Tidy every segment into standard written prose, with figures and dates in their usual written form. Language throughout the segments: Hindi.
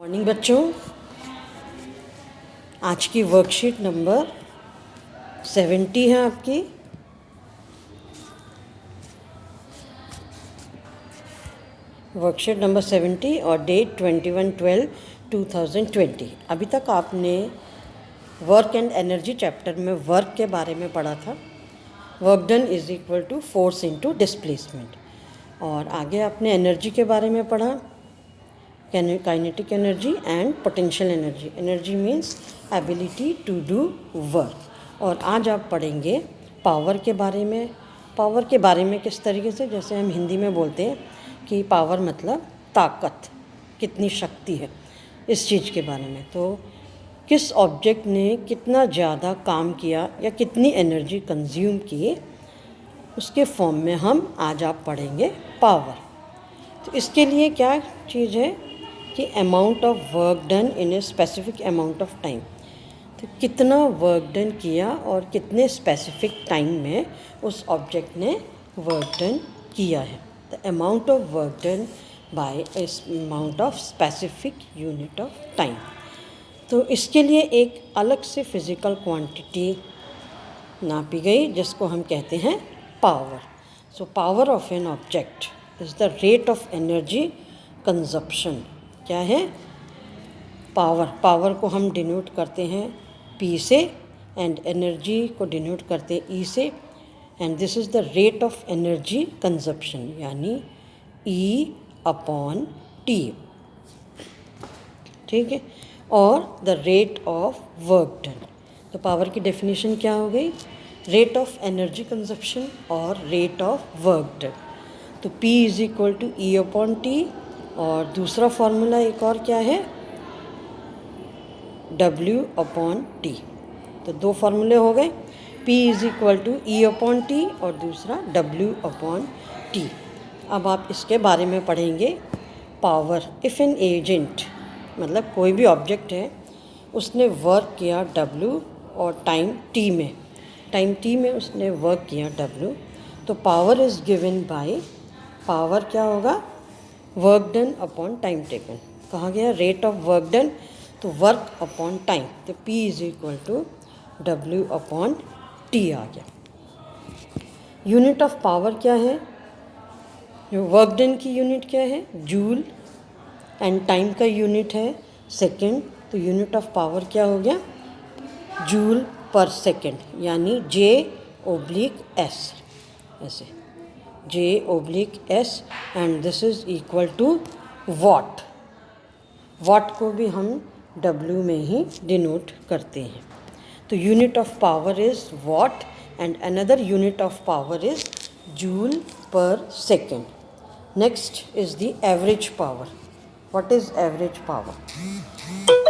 मॉर्निंग बच्चों, आज की वर्कशीट नंबर 70 है आपकी। वर्कशीट नंबर 70 और डेट 21/12/2020। अभी तक आपने वर्क एंड एनर्जी चैप्टर में वर्क के बारे में पढ़ा था। Work done is equal to force into displacement. और आगे आपने एनर्जी के बारे में पढ़ा, kinetic energy and potential energy. Energy means ability to do work. और आज आप पढ़ेंगे पावर के बारे में। पावर के बारे में किस तरीके से, जैसे हम हिंदी में बोलते हैं कि पावर मतलब ताकत, कितनी शक्ति है, इस चीज़ के बारे में। तो किस ऑब्जेक्ट ने कितना ज़्यादा काम किया या कितनी एनर्जी कंज्यूम की, उसके फॉर्म में हम आज आप पढ़ेंगे पावर। तो इसके लिए क्या चीज़ है कि amount of work done in a specific amount of time. तो कितना वर्क डन किया और कितने स्पेसिफिक टाइम में उस ऑब्जेक्ट ने वर्क डन किया है। The amount of work done by A amount of specific unit of time. तो इसके लिए एक अलग से फिज़िकल क्वांटिटी नापी गई जिसको हम कहते हैं power. So power of an object is the rate of energy consumption. क्या है? पावर। पावर को हम डिनोट करते हैं P से, एंड एनर्जी को डिनोट करते हैं E से, and this is the rate of energy consumption, यानी E/T। ठीक है। और the rate of work done. तो पावर की डेफिनेशन क्या हो गई? रेट ऑफ एनर्जी कंजप्शन और रेट ऑफ वर्क डन। तो P is equal to E/T। और दूसरा फॉर्मूला एक और क्या है? W/T। तो दो फार्मूले हो गए, P is equal to E/T और दूसरा W/T। अब आप इसके बारे में पढ़ेंगे पावर। इफ़ एन एजेंट, मतलब कोई भी ऑब्जेक्ट है, उसने वर्क किया W और टाइम T में उसने वर्क किया W, तो power is given by, power क्या होगा? Work done upon time taken. कहा गया रेट ऑफ वर्क डन, तो वर्क अपॉन टाइम, तो P is equal to W/T आ गया। यूनिट ऑफ पावर क्या है? जो वर्क डन की यूनिट क्या है? जूल। एंड टाइम का यूनिट है सेकेंड। तो यूनिट ऑफ पावर क्या हो गया? जूल पर सेकेंड, यानी J/S। ऐसे J/S, and this is equal to watt. Watt को भी हम W में ही डिनोट करते हैं। तो unit of power is watt, and another unit of power is joule per second. Next is the average power. What is average power?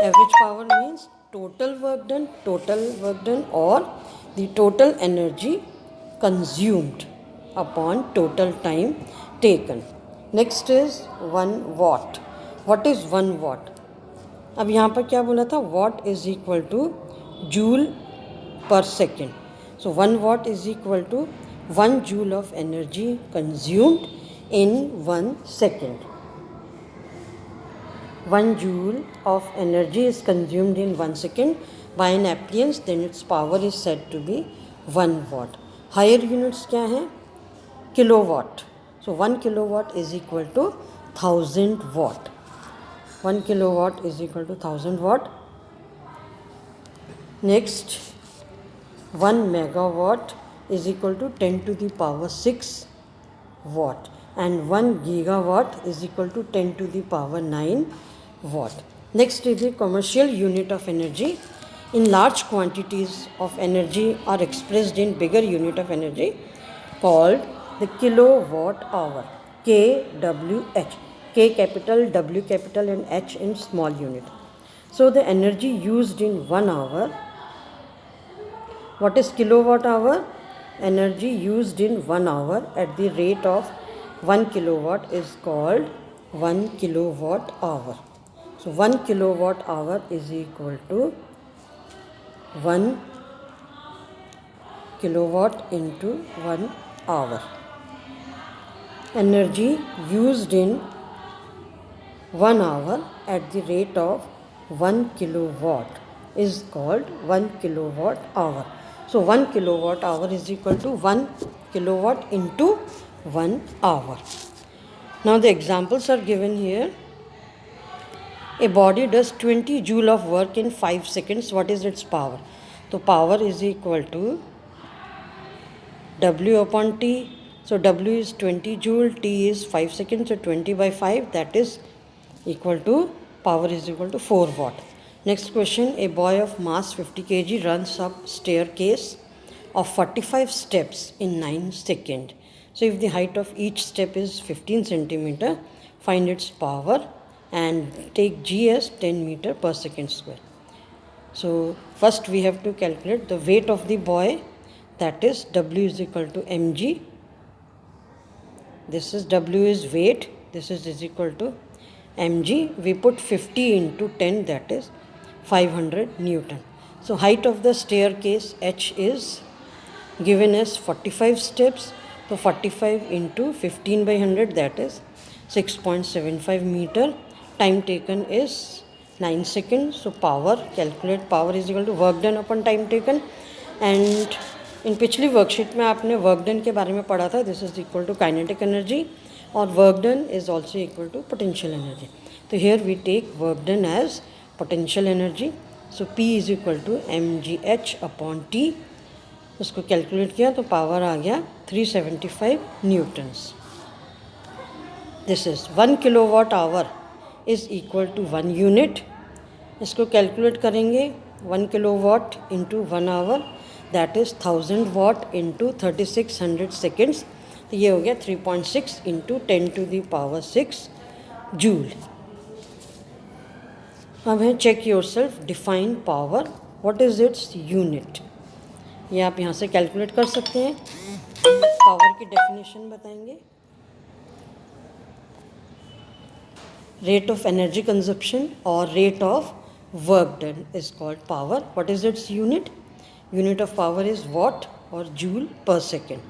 Average power means total work done और the total energy consumed upon total time taken. Next is 1 watt। What is 1 watt? अब यहाँ पर क्या बोला था? Watt is equal to joule per second. So 1 watt is equal to 1 joule of energy consumed in 1 second। 1 joule of energy is consumed in 1 second by an appliance, then its power is said to be 1 watt। Higher units क्या हैं? Kilowatt. So 1 kilowatt is equal to 1000 watt। 1 kilowatt is equal to 1000 watt। Next, 1 megawatt is equal to 10 to the power 6 watt, and 1 gigawatt is equal to 10 to the power 9 watt। Next is the commercial unit of energy. In large quantities of energy are expressed in bigger unit of energy called the kilowatt hour, kWh, K capital, W capital, and H in small unit। So the energy used in 1 hour, what is kilowatt hour? Energy used in 1 hour at the rate of 1 kilowatt is called 1 kilowatt hour। So 1 kilowatt hour is equal to 1 kilowatt into 1 hour। Energy used in 1 hour at the rate of 1 kilowatt is called 1 kilowatt hour. So 1 kilowatt hour is equal to 1 kilowatt into 1 hour. Now the examples are given here. A body does 20 joule of work in 5 seconds. What is its power? So power is equal to W upon T. So W is 20 joule, T is 5 seconds, so 20 by 5, that is equal to, power is equal to 4 watt. Next question, a boy of mass 50 kg runs up staircase of 45 steps in 9 seconds. So if the height of each step is 15 centimeter, find its power and take G as 10 meter per second square. So first we have to calculate the weight of the boy, that is W is equal to mg. This is W is weight, this is equal to mg. We put 50 into 10, that is 500 Newton. So height of the staircase H is given as 45 steps. So 45 into 15 by 100, that is 6.75 meter. Time taken is 9 seconds. So power, calculate power is equal to work done upon time taken. And इन पिछली वर्कशीट में आपने वर्क डन के बारे में पढ़ा था. This is equal to kinetic energy और work done is also equal to potential energy. तो here we take work done as potential energy. So P is equal to mgh upon T. उसको कैलकुलेट किया तो पावर आ गया 375 newtons. This is 1 kilowatt hour is equal to 1 unit. इसको कैलकुलेट करेंगे 1 kilowatt into 1 hour, that is 1000 watt into 3600 seconds. तो ये हो गया 3.6 into 10 to the power 6 joule. अब है check yourself, define power, what is its unit. ये आप यहाँ से कैलकुलेट कर सकते हैं. पावर की डेफिनेशन बताएंगे. Rate of energy consumption or rate of work done is called power. What is its unit? Unit of power is watt or joule per second.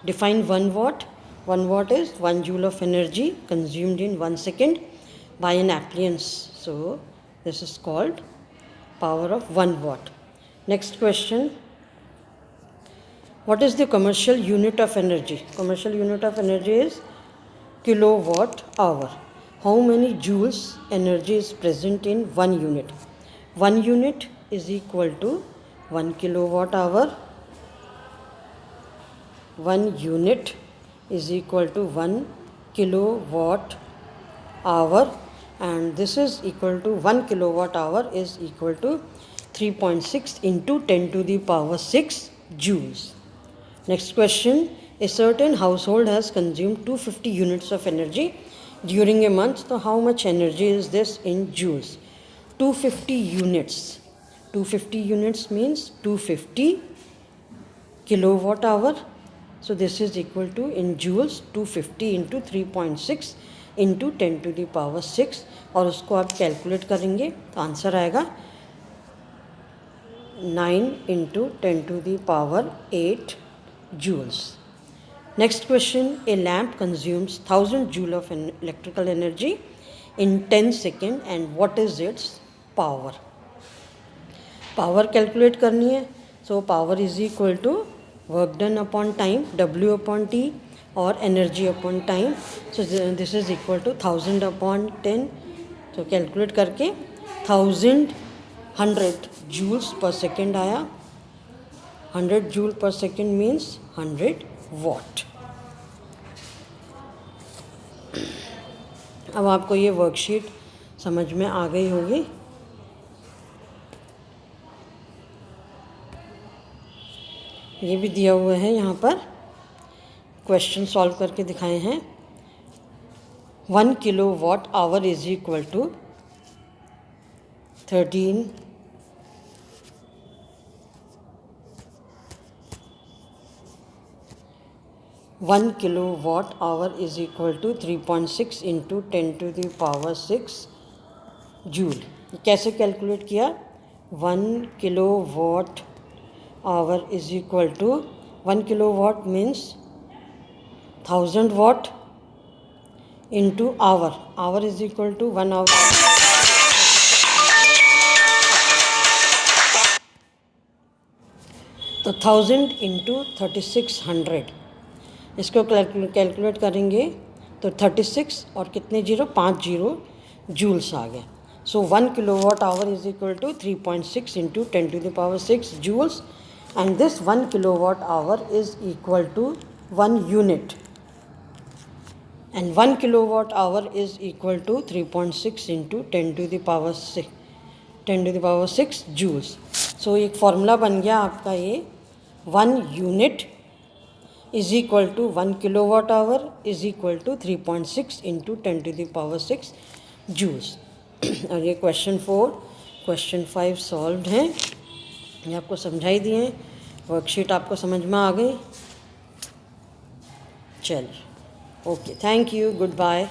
Define 1 watt. 1 watt is 1 joule of energy consumed in 1 second by an appliance. So this is called power of 1 watt. Next question. What is the commercial unit of energy? Commercial unit of energy is kilowatt hour. How many joules energy is present in 1 unit? 1 unit is equal to 1 kilowatt hour. 1 unit is equal to 1 kilowatt hour, and this is equal to 1 kilowatt hour is equal to 3.6 into 10 to the power 6 joules. Next question. A certain household has consumed 250 units of energy during a month. So how much energy is this in joules? 250 units. 250 units means 250 kilowatt hour. So this is equal to in joules 250 into 3.6 into 10 to the power 6. और उसको आप कैलकुलेट करेंगे तो आंसर आएगा 9 into 10 to the power 8 joules. Next question. A lamp consumes 1000 joule of electrical energy in 10 seconds, and what is its power? Power calculate करनी है. So power is equal to work done upon time, W upon T, और energy upon time. So this is equal to 1000 upon 10. So calculate करके 1100 joules per second आया. 100 joule per second means 100 watt. अब आपको ये वर्कशीट समझ में आ गई होगी. ये भी दिया हुआ है यहाँ पर, क्वेश्चन सॉल्व करके दिखाए हैं. 1 kilowatt hour is equal to 13 1 kilowatt hour is equal to 3.6 into 10 to the power 6 joule. कैसे कैलकुलेट किया? 1 kilowatt hour is equal to 1 kilowatt means 1000 watt into hour. Hour is equal to 1 hour. तो 1000 इंटू 3600, इसको कैलकुलेट करेंगे तो 36 और कितने जीरो, 5 जीरो जूल्स आ गया. So 1 kilowatt hour is equal to 3.6 into 10⁶ joules, and this 1 kilowatt hour is equal to 1 unit, and 1 kilowatt hour is equal to 3.6 into 10⁶ joules. So एक फॉर्मूला बन गया आपका ये, 1 unit is equal to 1 kilowatt hour is equal to 3.6 into 10⁶ joules. और ये क्वेश्चन 4, क्वेश्चन 5 सॉल्व हैं, ये आपको समझाई दिए हैं. वर्कशीट आपको समझ में आ गई. चलिए, okay, thank you, good bye.